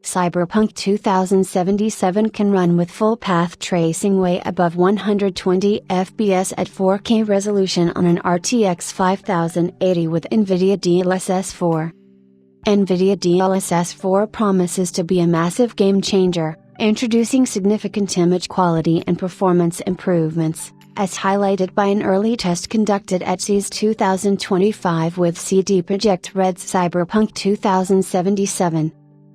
Cyberpunk 2077 can run with full path tracing way above 120 FPS at 4K resolution on an RTX 5080 with NVIDIA DLSS 4. NVIDIA DLSS 4 promises to be a massive game changer, introducing significant image quality and performance improvements, as highlighted by an early test conducted at CES 2025 with CD Projekt Red's Cyberpunk 2077.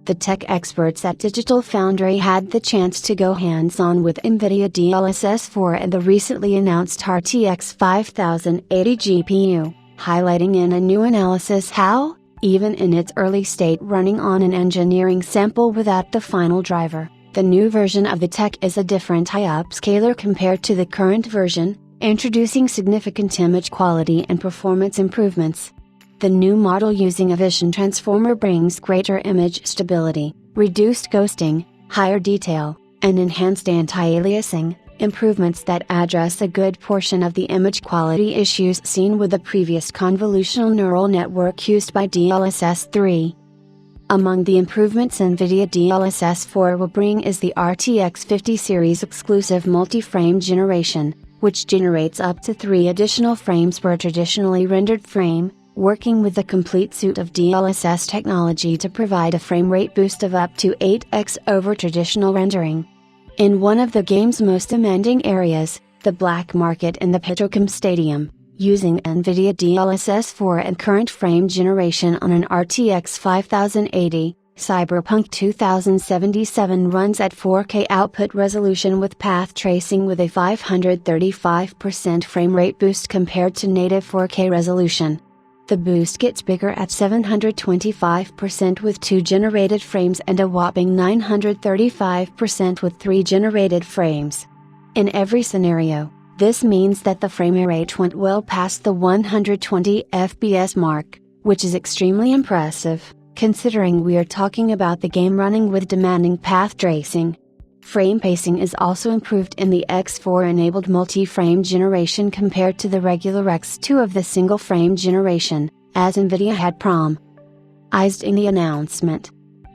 The tech experts at Digital Foundry had the chance to go hands-on with NVIDIA DLSS 4 and the recently announced RTX 5080 GPU, highlighting in a new analysis how, even in its early state running on an engineering sample without the final driver, the new version of the tech is a different high upscaler compared to the current version, introducing significant image quality and performance improvements. The new model using a vision transformer brings greater image stability, reduced ghosting, higher detail, and enhanced anti-aliasing, improvements that address a good portion of the image quality issues seen with the previous convolutional neural network used by DLSS 3. Among the improvements NVIDIA DLSS 4 will bring is the RTX 50 series exclusive multi-frame generation, which generates up to 3 additional frames per traditionally rendered frame, working with a complete suite of DLSS technology to provide a frame rate boost of up to 8x over traditional rendering. In one of the game's most demanding areas, the black market in the Petrochem Stadium, using NVIDIA DLSS 4 and current frame generation on an RTX 5080, Cyberpunk 2077 runs at 4K output resolution with path tracing with a 535% frame rate boost compared to native 4K resolution. The boost gets bigger at 725% with 2 generated frames and a whopping 935% with 3 generated frames. In every scenario, this means that the frame rate went well past the 120 FPS mark, which is extremely impressive, considering we are talking about the game running with demanding path tracing. Frame pacing is also improved in the X4-enabled multi-frame generation compared to the regular X2 of the single-frame generation, as NVIDIA had promised in the announcement.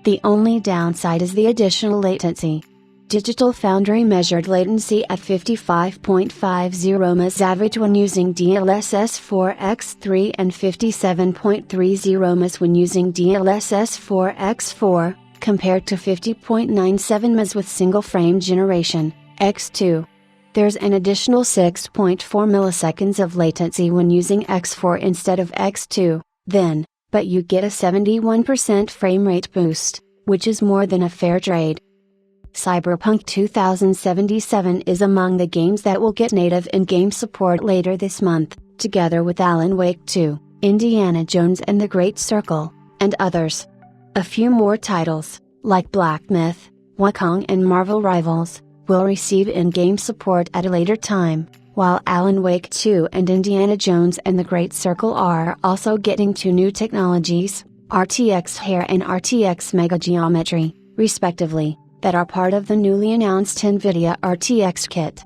The only downside is the additional latency. Digital Foundry measured latency at 55.50 ms average when using DLSS 4x3 and 57.30 ms when using DLSS 4x4, compared to 50.97 ms with single-frame generation, X2. There's an additional 6.4 milliseconds of latency when using X4 instead of X2, then, but you get a 71% frame rate boost, which is more than a fair trade. Cyberpunk 2077 is among the games that will get native in-game support later this month, together with Alan Wake 2, Indiana Jones and the Great Circle, and others. A few more titles, like Black Myth, Wukong and Marvel Rivals, will receive in-game support at a later time, while Alan Wake 2 and Indiana Jones and the Great Circle are also getting 2 new technologies, RTX Hair and RTX Mega Geometry, respectively, that are part of the newly announced NVIDIA RTX kit.